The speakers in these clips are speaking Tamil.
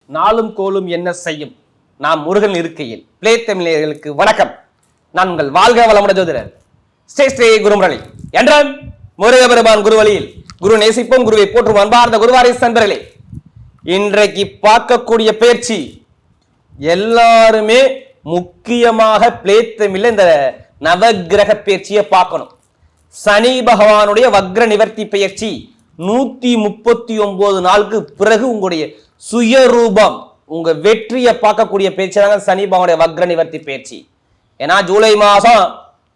நாளும் கோலும் என்ன செய்யும் நாம் முருகன் இருக்கையில் பிளே தமிழர்களுக்கு வணக்கம். நான் உங்கள் வாழ்க வளமுட ஜோதிடர் ஸ்ரீ குருமுரளி என்றால் முருகபெருமான் குருவழியில் குரு நேசிப்போம், குருவை போற்றும் அன்பார்ந்த குருவாரிஸ் நண்பர்களே, இன்றைக்கு பார்க்கக்கூடிய பயிற்சி எல்லாருமே முக்கியமாக பிளே தமிழ்ல இந்த நவகிரக பயிற்சியை பார்க்கணும். சனி பகவானுடைய வக்ர நிவர்த்தி பயிற்சி 139 நாளுக்கு பிறகு உங்களுடைய சுயரூபம் உங்க வெற்றியை பார்க்கக்கூடிய பேச்சாக சனி பகவானுடைய வக்ர நிவர்த்தி பேச்சு. ஏன்னா ஜூலை மாசம்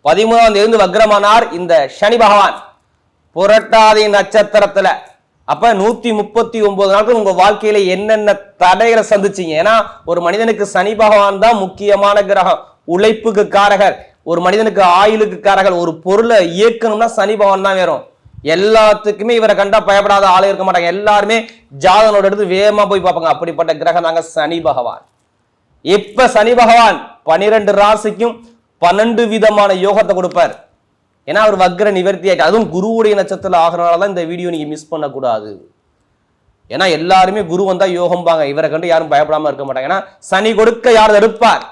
13ஆம் தேதி வக்ரமானார் இந்த சனி பகவான் புரட்டாதி நட்சத்திரத்துல. அப்ப 139 நாட்கள் உங்க வாழ்க்கையில என்னென்ன தடைகளை சந்திச்சீங்க. ஏன்னா ஒரு மனிதனுக்கு சனி பகவான் தான் முக்கியமான கிரகம், உழைப்புக்கு காரகர், ஒரு மனிதனுக்கு ஆயுளுக்கு காரகர். ஒரு பொருளை இயக்கணும்னா சனி பகவான் தான் வேறும். எல்லாத்துக்குமே இவரை கண்டா பயப்படாத ஆளே இருக்க மாட்டாங்க. எல்லாருமே ஜாதனோட எடுத்து வேகமா போய் பார்ப்பாங்க. அப்படிப்பட்ட கிரகம் தாங்க சனி பகவான். இப்ப சனி பகவான் 12 ராசிக்கும் 12 விதமான யோகத்தை கொடுப்பார். ஏன்னா அவர் வக்ர நிவர்த்தி ஆயிட்டு, அதுவும் குருவுடைய நட்சத்திரம் ஆகிறனாலதான் இந்த வீடியோ நீங்க மிஸ் பண்ணக்கூடாது. ஏன்னா எல்லாருமே குரு வந்தா யோகம் பாங்க, இவரை கண்டு யாரும் பயப்படாம இருக்க மாட்டாங்க. ஏன்னா சனி கொடுக்க யார் தடுப்பார்.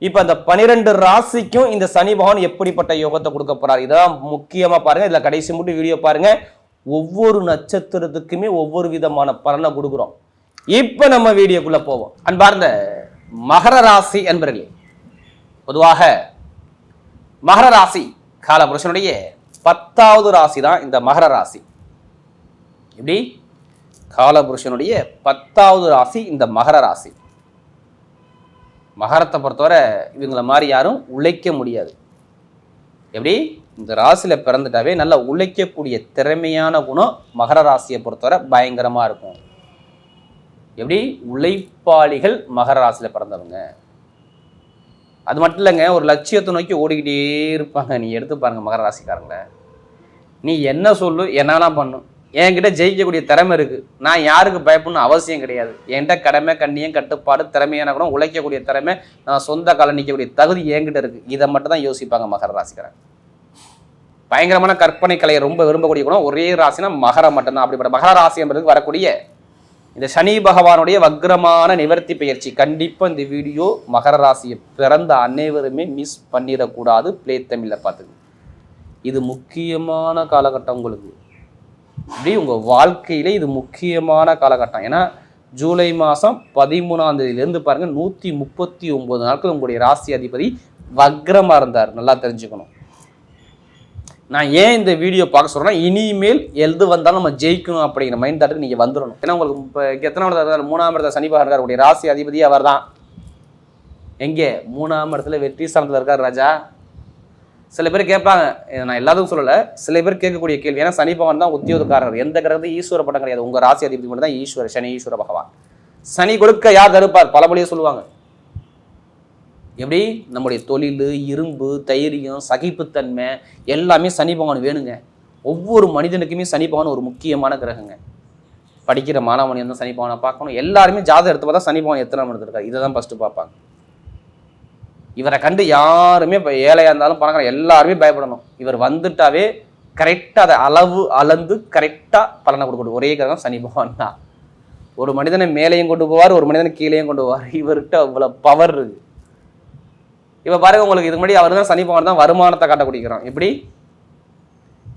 இப்ப அந்த 12 ராசிக்கும் இந்த சனி பகவான் எப்படிப்பட்ட யோகத்தை கொடுக்க போறார், இதான் முக்கியமா பாருங்க. இதுல கடைசி மட்டும் வீடியோ பாருங்க. ஒவ்வொரு நட்சத்திரத்துக்குமே ஒவ்வொரு விதமான பலனை கொடுக்குறோம். இப்ப நம்ம வீடியோக்குள்ள போவோம். அன்பார்ந்த மகர ராசி அன்பர்களே, பொதுவாக மகர ராசி காலபுருஷனுடைய 10வது ராசி தான் இந்த மகர ராசி. எப்படி காலபுருஷனுடைய 10வது ராசி இந்த மகர ராசி. மகரத்தை பொறுத்தவரை இவங்களை மாதிரி யாரும் உழைக்க முடியாது. எப்படி இந்த ராசியில பிறந்துட்டாவே நல்லா உழைக்கக்கூடிய திறமையான குணம் மகர ராசியை பொறுத்தவரை பயங்கரமா இருக்கும். எப்படி உழைப்பாளிகள் மகர ராசியில பிறந்தவங்க. அது மட்டும் இல்லைங்க, ஒரு லட்சியத்தை நோக்கி ஓடிக்கிட்டே இருப்பாங்க. நீ எடுத்து பாருங்க மகர ராசிக்காரங்கள, நீ என்ன சொல்லு என்னன்னா பண்ணும். என்கிட்ட ஜெயிக்கக்கூடிய திறமை இருக்கு, நான் யாருக்கு பயப்படணும் அவசியம் கிடையாது. என்கிட்ட கடமை கண்ணியம் கட்டுப்பாடு திறமையான கூட உழைக்கக்கூடிய திறமை, நான் சொந்த காலம் நிற்கக்கூடிய தகுதி என்கிட்ட இருக்கு. இதை மட்டும் தான் யோசிப்பாங்க மகர ராசிக்காரங்க. பயங்கரமான கற்பனை கலையை ரொம்ப விரும்பக்கூடிய கூட ஒரே ராசினா மகரம் மட்டும்தான். அப்படிப்பட்ட மகர ராசி என்பதுக்கு வரக்கூடிய இந்த சனி பகவானுடைய வக்ரமான நிவர்த்தி பயிற்சி கண்டிப்பா இந்த வீடியோ மகர ராசியை பிறந்த அனைவருமே மிஸ் பண்ணிடக்கூடாது. பிளே தமிழ்ல பார்த்துக்கு, இது முக்கியமான காலகட்டம் உங்களுக்கு. இப்படி உங்கள் வாழ்க்கையிலே இது முக்கியமான காலகட்டம். ஏன்னா ஜூலை மாதம் 13ஆம் தேதியிலேருந்து பாருங்கள் 139 நாட்கள் உங்களுடைய ராசி அதிபதி வக்ரமாக இருந்தார். நல்லா தெரிஞ்சுக்கணும். நான் ஏன் இந்த வீடியோ பார்க்க சொல்கிறேன்னா, இனிமேல் எது வந்தாலும் நம்ம ஜெயிக்கணும் அப்படிங்கிற மைண்ட் தாட்டுக்கு நீங்கள் வந்துடணும். ஏன்னா உங்களுக்கு இப்போ எத்தனாவது இருக்கார், 3ஆம் இடத்துல சனி பகவான் இருக்கார். உங்களுடைய ராசி அதிபதி அவர் தான். எங்கே 3ஆம் இடத்துல வெற்றி ஸ்தானத்தில் இருக்கார் ராஜா. சில பேர் கேட்பாங்க, நான் எல்லாத்துக்கும் சொல்லலை, சில பேர் கேட்கக்கூடிய கேள்வி. ஏன்னா சனி பகவான் தான் உத்தியோகக்காரர். எந்த கிரகத்தையும் ஈஸ்வர பட்டம் கிடையாது. உங்கள் ராசி அதிபதி மட்டும் தான் ஈஸ்வர சனி ஈஸ்வர பகவான். சனி கொடுக்க யார் தடுப்பார், பலபடியே சொல்லுவாங்க. எப்படி நம்முடைய தொழில், இரும்பு, தைரியம், சகிப்புத்தன்மை எல்லாமே சனி பகவான் வேணுங்க. ஒவ்வொரு மனிதனுக்குமே சனி பகவான் ஒரு முக்கியமான கிரகங்க. படிக்கிற மாணவன் தான் சனி பகவானை பார்க்கணும். எல்லாருமே ஜாதகம் எடுத்து பார்த்தா சனி பகவான் எத்தனை எடுத்திருக்காரு இதை தான் ஃபர்ஸ்ட் பார்ப்பாங்க. இவரை கண்டு யாருமே இப்போ ஏழையாக இருந்தாலும் பணக்கார எல்லாருமே பயப்படணும். இவர் வந்துட்டாவே கரெக்டாக அதை அளவு அளந்து கரெக்டாக பலனை கொடுக்கணும். ஒரே கிரகம் சனி பகவான் தான். ஒரு மனிதனை மேலேயும் கொண்டு போவார், ஒரு மனிதனை கீழேயும் கொண்டு போவார். இவர்கிட்ட அவ்வளோ பவர் இருக்கு. இப்போ பாருங்க, உங்களுக்கு இதுக்கு முன்னாடி அவர் தான் சனி பகவான் தான் வருமானத்தை காட்டக்கூடிக்கிறோம். எப்படி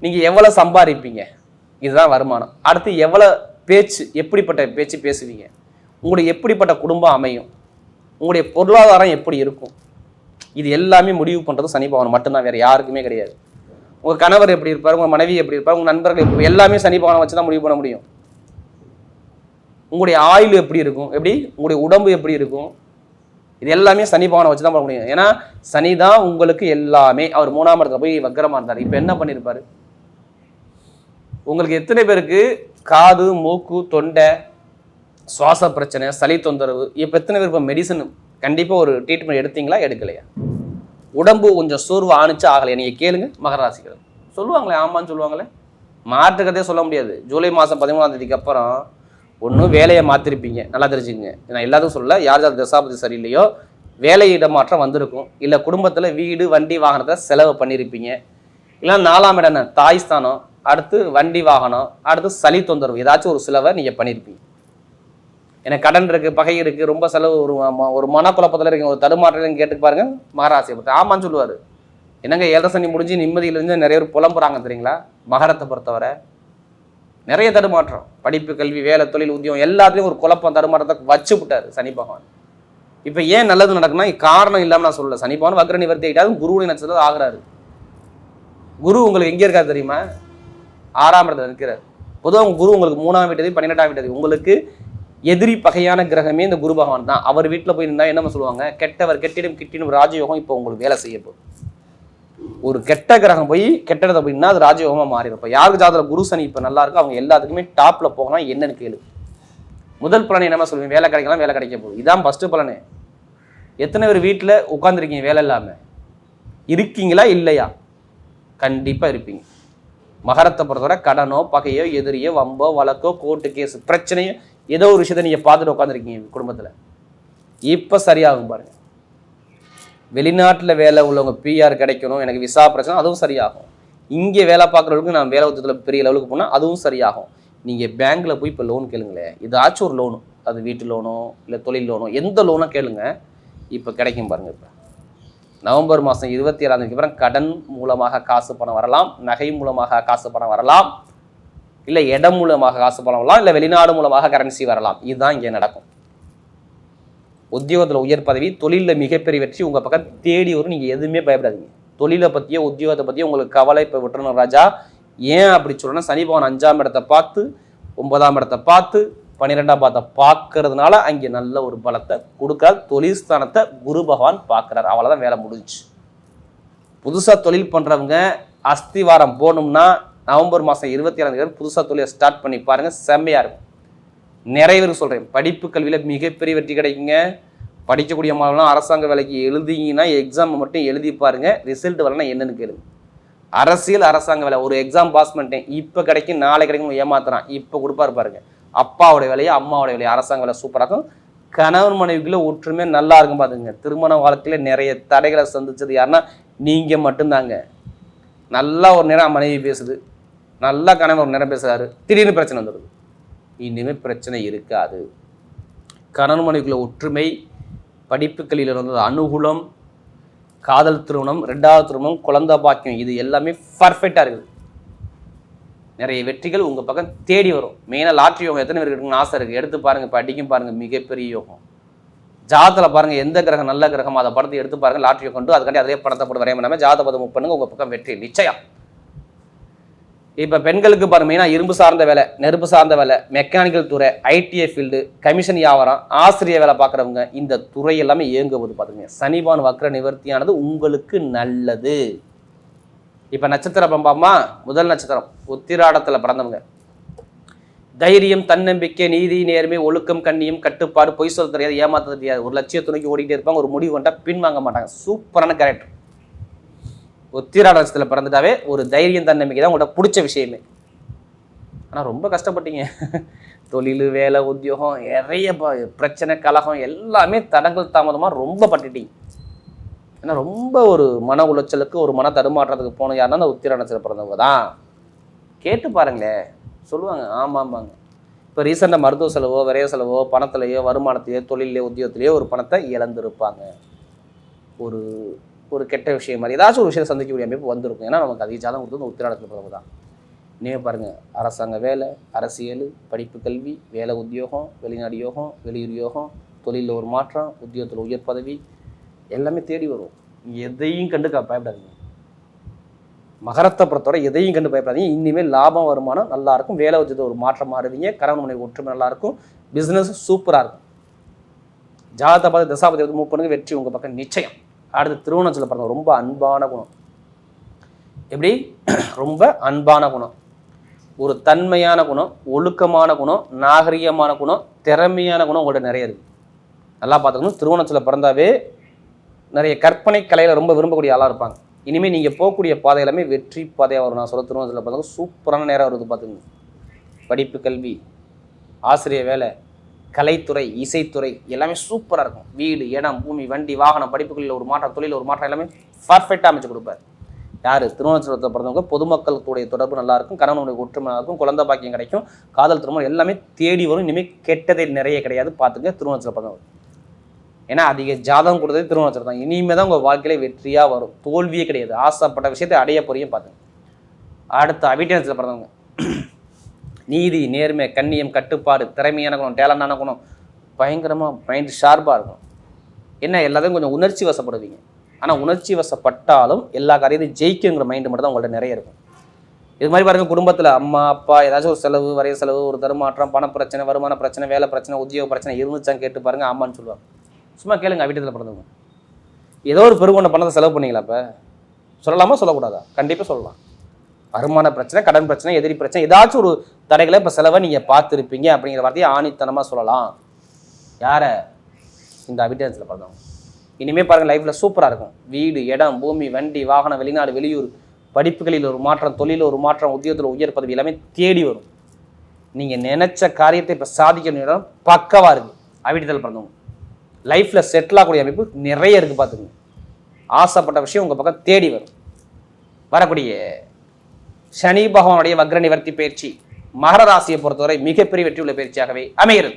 நீங்கள் எவ்வளோ சம்பாதிப்பீங்க, இதுதான் வருமானம். அடுத்து எவ்வளோ பேச்சு, எப்படிப்பட்ட பேச்சு பேசுவீங்க, உங்களுடைய எப்படிப்பட்ட குடும்பம் அமையும், உங்களுடைய பொருளாதாரம் எப்படி இருக்கும், இது எல்லாமே முடிவு பண்ணுறது சனி பகவான் மட்டும்தான், வேறு யாருக்குமே கிடையாது. உங்கள் கணவர் எப்படி இருப்பார், உங்கள் மனைவி எப்படி இருப்பார், உங்கள் நண்பர்கள் எப்படி, எல்லாமே சனி பகவானை வச்சு தான் முடிவு பண்ண முடியும். உங்களுடைய ஆயுள் எப்படி இருக்கும், எப்படி உங்களுடைய உடம்பு எப்படி இருக்கும், இது எல்லாமே சனி பகவானை வச்சு தான் பண்ண முடியும். ஏன்னா சனி தான் உங்களுக்கு எல்லாமே. அவர் 3ஆம் இடத்துல போய் வக்ரமாக இருந்தார். இப்போ என்ன பண்ணியிருப்பாரு, உங்களுக்கு எத்தனை பேருக்கு காது, மூக்கு, தொண்டை, சுவாச பிரச்சனை, சளி தொந்தரவு, இப்போ எத்தனை பேர் இப்போ மெடிசன் கண்டிப்பாக ஒரு ட்ரீட்மெண்ட் எடுத்தீங்களா, எடுக்கலையா? உடம்பு கொஞ்சம் சோர்வு ஆணிச்சு ஆகலையா? நீங்கள் கேளுங்க மகர ராசிகள் சொல்லுவாங்களே, ஆமான்னு சொல்லுவாங்களே, மாற்றுக்கிறதே சொல்ல முடியாது. ஜூலை மாதம் 13ஆம் தேதிக்கு அப்புறம் ஒன்றும் வேலையை மாற்றிருப்பீங்க. நல்லா தெரிஞ்சுக்கங்க. நான் எல்லாத்துக்கும் சொல்ல, யார் யார் தசாபதி சரியில்லையோ வேலை இடமாற்றம் வந்திருக்கும். இல்லை குடும்பத்தில் வீடு, வண்டி, வாகனத்தை செலவு பண்ணியிருப்பீங்க. இல்லை 4ஆம் இடம் தாய் ஸ்தானம், அடுத்து வண்டி வாகனம், அடுத்து சளி தொந்தரவு, ஏதாச்சும் ஒரு செலவை நீங்கள் பண்ணியிருப்பீங்க. எனக்கு கடன் இருக்குது, பகை இருக்குது, ரொம்ப செலவு, ஒரு மனக்குழப்பத்தில் இருக்கு, ஒரு தடுமாற்றம்னு கேட்டு பாருங்க மகராசியை பொறுத்த. ஆமான்னு சொல்லுவார். என்னங்க 7 சனி முடிஞ்சு நிம்மதியிலிருந்து நிறைய பேர் புலம்புறாங்க தெரியுங்களா? மகரத்தை பொறுத்தவரை நிறைய தடுமாற்றம், படிப்பு, கல்வி, வேலை, தொழில், உத்தியோகம் எல்லாத்துலேயும் ஒரு குழப்பம் தடுமாற்றத்தை வச்சு விட்டார் சனி பகவான். இப்போ ஏன் நல்லது நடக்குன்னா காரணம் இல்லாமல் நான் சொல்லலை. சனி பகவான் வக்ர நிவர்த்தி ஆகிட்டாலும் குருவுடைய நட்சத்திரம் ஆகிறாரு. குரு உங்களுக்கு எங்கே இருக்காரு தெரியுமா? 6ஆம் இடத்துல இருக்கிறார். பொதுவாக குரு உங்களுக்கு 3ஆம் வீட்டது, 12ஆம் வீட்டது. உங்களுக்கு எதிரி பகையான கிரகமே இந்த குரு பகவான் தான். அவர் வீட்டில் போய் இருந்தால் என்ன சொல்லுவாங்க? கெட்டவர் கெட்டிடும் கிட்டிடும் ராஜயோகம் இப்போ உங்களுக்கு வேலை செய்ய போகுது. ஒரு கெட்ட கிரகம் போய் கெட்டதை போயின்னா அது ராஜயோகமாக மாறிடும். இப்போ யாருக்கு ஜாதகம் குரு சனி இப்போ நல்லா இருக்கும் அவங்க எல்லாத்துக்குமே டாப்பில் போகலாம். என்னன்னு கேளு. முதல் பலனை என்ன சொல்லுவேன்? வேலை கிடைக்கலாம், வேலை கிடைக்க போகுது. இதான் ஃபஸ்ட்டு பலனே. எத்தனை பேர் வீட்டில் உட்காந்துருக்கீங்க வேலை இல்லாமல்? இருக்கீங்களா இல்லையா? கண்டிப்பாக இருப்பீங்க. மகரத்தை பொறுத்தவரை கடனோ பகையோ எதிரியோ வம்போ வழக்கோ கோர்ட்டு கேஸ் பிரச்சனையோ ஏதோ ஒரு விஷயத்தை நீங்கள் பார்த்துட்டு உட்காந்துருக்கீங்க குடும்பத்தில். இப்போ சரியாகும் பாருங்க. வெளிநாட்டில் வேலை உள்ளவங்க பிஆர் கிடைக்கணும், எனக்கு விசா பிரச்சனை, அதுவும் சரியாகும். இங்கே வேலை பார்க்குறவங்களுக்கு நான் வேலை உத்தியத்தில் பெரிய லெவலுக்கு போனால் அதுவும் சரியாகும். நீங்கள் பேங்க்கில் போய் இப்போ லோன் கேளுங்களேன், ஏதாச்சும் ஒரு லோனு, அது வீட்டு லோனோ இல்லை தொழில் லோனோ, எந்த லோனோ கேளுங்க, இப்போ கிடைக்கும் பாருங்கள். இப்போ நவம்பர் மாதம் 27ஆம் அப்புறம் கடன் மூலமாக காசு பணம் வரலாம், நகை மூலமாக காசு பணம் வரலாம், இல்லை இடம் மூலமாக காசு பணம் வரலாம், இல்லை வெளிநாடு மூலமாக கரன்சி வரலாம். இதுதான் இங்கே நடக்கும். உத்தியோகத்தில் உயர் பதவி, தொழிலில் மிகப்பெரிய வெற்றி உங்கள் பக்கம் தேடி வரும். நீங்கள் எதுவுமே பயப்படாதீங்க. தொழிலை பற்றியோ உத்தியோகத்தை பற்றியோ உங்களுக்கு கவலை இப்போ விட்டுறணும் ராஜா. ஏன் அப்படி சொல்கிறேன்னா சனி பகவான் 5ஆம் இடத்தை பார்த்து 9ஆம் இடத்தை பார்த்து 12ஆம் இடத்தை பார்க்கறதுனால அங்கே நல்ல ஒரு பலத்தை கொடுக்குறார். தொழில் ஸ்தானத்தை குரு பகவான் பார்க்குறார். அவ்வளோதான், வேலை முடிஞ்சு. புதுசாக தொழில் பண்ணுறவங்க அஸ்திவாரம் போகணும்னா நவம்பர் மாதம் 27ஆம் புதுசாக தொழிலை ஸ்டார்ட் பண்ணி பாருங்கள், செம்மையாக இருக்கும். நிறைய பேருக்கு சொல்கிறேன், படிப்பு கல்வியில் மிகப்பெரிய வெற்றி கிடைக்குங்க. படிக்கக்கூடிய மாணவர்கள்லாம் அரசாங்க வேலைக்கு எழுதிங்கன்னா எக்ஸாம் மட்டும் எழுதி பாருங்கள், ரிசல்ட் வரலன்னா என்னென்னு கேளுங்க. அரசியல் அரசாங்க வேலை ஒரு எக்ஸாம் பாஸ் பண்ணிட்டேன், இப்போ கிடைக்கும் நாளை கிடைக்கும் ஏமாத்துறான், இப்போ கொடுப்பாரு பாருங்க. அப்பாவோட வேலையை அம்மாவோட வேலையை அரசாங்க வேலை சூப்பராக இருக்கும். கணவன் மனைவிக்குள்ள ஒற்றுமை நல்லா இருக்கும். பார்த்துங்க, திருமண வாழ்க்கையில் நிறைய தடைகளை சந்திச்சது யாருன்னா நீங்கள் மட்டும்தாங்க. நல்லா ஒரு நேரம் மனைவி பேசுது, நல்லா கணவன் ஒரு நேரம் பேசுறாரு, திடீர்னு பிரச்சனை வந்துடுது. இனிமேல் பிரச்சனை இருக்காது. கணவன் மனைவிக்குள்ள ஒற்றுமை, படிப்புகளில் இருந்தது அனுகூலம், காதல் திருமணம், 2வது திருமணம், குழந்தை பாக்கியம், இது எல்லாமே பர்ஃபெக்டாக இருக்குது. நிறைய வெற்றிகள் உங்கள் பக்கம் தேடி வரும். மெயினாக லாட்ரி யோகம் எத்தனை பேருக்கு இருக்குன்னு ஆசை இருக்குது, எடுத்து பாருங்கள். இப்போ அடிக்கும் பாருங்கள், மிகப்பெரிய யோகம். ஜாதத்தில் பாருங்கள் எந்த கிரகம் நல்ல கிரகம், அதை படத்தை எடுத்து பாருங்கள். லாட்ரி யோகம் கொண்டு அதுக்காண்டி அதே படத்தை போட்டு வரைய பண்ணாமல் ஜாத பதம் மூவ் பண்ணுங்கள், உங்கள் பக்கம் வெற்றி நிச்சயம். இப்போ பெண்களுக்கு பாருங்க, மெயினாக இரும்பு சார்ந்த வேலை, நெருப்பு சார்ந்த வேலை, மெக்கானிக்கல் துறை, ஐடிஐ ஃபீல்டு, கமிஷன் வியாபாரம், ஆசிரியர் வேலை பார்க்குறவங்க, இந்த துறை எல்லாமே இயங்குவது பார்த்துங்க. சனிபான் வக்ர நிவர்த்தியானது உங்களுக்கு நல்லது. இப்போ நட்சத்திரம் பம்பாமா, முதல் நட்சத்திரம் உத்திராடத்தில் பிறந்தவங்க. தைரியம், தன்னம்பிக்கை, நீதி, நேர்மை, ஒழுக்கம், கண்ணியம், கட்டுப்பாடு, பொய் சொல்ல தெரியாது, ஏமாற்ற தெரியாது, ஒரு லட்சியத்தை நோக்கி ஓடிக்கிட்டே இருப்பாங்க, ஒரு முடிவு கொண்டா பின் வாங்க மாட்டாங்க. சூப்பரான கேரக்டர். உத்திராட நட்சத்திரத்தில் பிறந்துட்டாவே ஒரு தைரியம், தன்னம்பிக்கை தான் உங்கள்கிட்ட பிடிச்ச விஷயமே. ஆனால் ரொம்ப கஷ்டப்பட்டீங்க. தொழில், வேலை, உத்தியோகம், நிறைய பிரச்சனை, கலகம் எல்லாமே தடங்கள் தாமதமாக ரொம்ப பட்டுட்டீங்க. ஏன்னா ரொம்ப ஒரு மன உளைச்சலுக்கு, ஒரு மன தடுமாற்றத்துக்கு போன யாருன்னா அந்த உத்திராட நட்சத்திரம் பிறந்தவங்க தான். கேட்டு பாருங்களேன், சொல்லுவாங்க ஆமாம்பாங்க. இப்போ ரீசெண்டாக மருத்துவ செலவோ, விரைய செலவோ, பணத்திலேயோ, வருமானத்திலேயோ, தொழிலையோ, உத்தியோகத்திலேயோ ஒரு பணத்தை இழந்திருப்பாங்க. ஒரு கெட்ட விஷயம் மாதிரி ஏதாச்சும் ஒரு விஷயம் சந்திக்கக்கூடிய அமைப்பு வந்திருக்கும். ஏன்னா நமக்கு அதிக ஜாதகம் கொடுத்தது உத்திராடத்தில் பிறகு தான். நீங்கள் பாருங்கள், அரசாங்க வேலை, அரசியல், படிப்பு, கல்வி, வேலை, உத்தியோகம், வெளிநாடு யோகம், வெளியூர் யோகம், தொழிலில் ஒரு மாற்றம், உத்தியோகத்தில் உயர் பதவி எல்லாமே தேடி வரும். எதையும் கண்டு பயப்படாதீங்க. மகரத்தை பொறுத்தவரை எதையும் கண்டு பயப்படாதீங்க. இனிமேல் லாபம், வருமானம் நல்லாயிருக்கும். வேலை உத்தியோகத்தில் ஒரு மாற்றம் மாறுவீங்க. கணவன் மனைவி ஒற்றுமை நல்லாயிருக்கும். பிஸ்னஸ் சூப்பராக இருக்கும். ஜாதகத்தை பார்த்து தசாபதி மூவ் பண்ணுங்க, வெற்றி உங்கள் பக்கம் நிச்சயம். அடுத்து திருவண்ணத்தில் பாருங்க, ரொம்ப அன்பான குணம். எப்படி? ரொம்ப அன்பான குணம், ஒரு தன்மையான குணம், ஒழுக்கமான குணம், நாகரிகமான குணம், திறமையான குணம் உங்கள்கிட்ட நிறைய இருக்குது. நல்லா பார்த்துக்கணும். திருவண்ணத்தில் பிறந்தாவே நிறைய கற்பனை கலையில் ரொம்ப விரும்பக்கூடிய ஆளாக இருப்பாங்க. இனிமேல் நீங்கள் போகக்கூடிய பாதை எல்லாமே வெற்றி பாதையாக வரும். நான் சொல்ல திருவண்ணத்தில் பிறந்தாங்க சூப்பரான நேரம் வருது பார்த்துக்கணும். படிப்பு, கல்வி, ஆசிரியர் வேலை, கலைத்துறை, இசைத்துறை எல்லாமே சூப்பராக இருக்கும். வீடு, இடம், பூமி, வண்டி, வாகனம், படிப்புகளில் ஒரு மாற்றம், தொழில் ஒரு மாற்றம் எல்லாமே பர்ஃபெக்டாக அமைச்சு கொடுப்பார். யார் திருவோணத்தில் பிறந்தவங்க பொதுமக்களுடைய தொடர்பு நல்லா இருக்கும், கணவனுடைய ஒற்றுமை இருக்கும், குழந்தை பாக்கியம் கிடைக்கும், காதல் திருமணம் எல்லாமே தேடி வரும். இனிமேல் கெட்டதே நிறைய கிடையாது. பார்த்துங்க திருவோணத்தில் பிறந்தவங்க. ஏன்னா அதிக ஜாதகம் கொடுத்தது திருவோணத்தில் தான். இனிமேல் தான் உங்கள் வாழ்க்கையில வெற்றியாக வரும், தோல்வியே கிடையாது. ஆசைப்பட்ட விஷயத்தை அடைய போறியும் பார்த்துங்க. அடுத்த அவிட்டத்தில் பிறந்தவங்க நீதி, நேர்மை, கண்ணியம், கட்டுப்பாடு, திறமையான குணம், டேலண்டான குணம், பயங்கரமாக மைண்ட் ஷார்ப்பாக இருக்கும். என்ன எல்லாத்தையும் கொஞ்சம் உணர்ச்சி வசப்படுவீங்க. ஆனால் உணர்ச்சி வசப்பட்டாலும் எல்லா காரியத்தையும் ஜெயிக்குங்கிற மைண்டு மட்டும் தான் உங்கள்ட்ட நிறைய இருக்கும். இது மாதிரி பாருங்கள், குடும்பத்தில் அம்மா அப்பா ஏதாச்சும் ஒரு செலவு, வரைய செலவு, ஒரு தருமாற்றம், பண பிரச்சனை, வருமான பிரச்சனை, வேலை பிரச்சனை, உத்தியோக பிரச்சனை இருந்துச்சான்னு கேட்டு பாருங்கள், ஆமான்னு சொல்லுவாங்க. சும்மா கேளுங்க, வீட்டத்தில் பிறந்தவங்க ஏதோ ஒரு பெருங்கொண்ட பணத்தை செலவு பண்ணீங்களா? இப்போ சொல்லலாமா சொல்லக்கூடாதா? கண்டிப்பாக சொல்லலாம். வருமான பிரச்சனை, கடன் பிரச்சனை, எதிரி பிரச்சனை, ஏதாச்சும் ஒரு தடைகளை இப்போ செலவை நீங்கள் பார்த்துருப்பீங்க அப்படிங்கிற வார்த்தையை ஆணித்தனமாக சொல்லலாம். யாரை? இந்த அபிடன்ஸில் பிறந்தவங்க. இனிமேல் பாருங்கள், லைஃப்பில் சூப்பராக இருக்கும். வீடு, இடம், பூமி, வண்டி, வாகனம், வெளிநாடு, வெளியூர், படிப்புகளில் ஒரு மாற்றம், தொழிலில் ஒரு மாற்றம், உத்தியோகத்தில் உயர் பதவி எல்லாமே தேடி வரும். நீங்கள் நினைச்ச காரியத்தை இப்போ சாதிக்கணும் இடம் பக்கவாக இருக்குது. அவிட்டத்தில் பிறந்தவங்க லைஃப்பில் செட்டில் ஆகக்கூடிய அமைப்பு நிறைய இருக்குது. பார்த்துக்கோங்க, ஆசைப்பட்ட விஷயம் உங்கள் பக்கம் தேடி வரும். வரக்கூடிய சனி பகவானுடைய வக்ர நிவர்த்தி பயிற்சி மகர ராசியை பொறுத்தவரை மிகப்பெரிய வெற்றியுள்ள பயிற்சியாகவே அமைகிறது.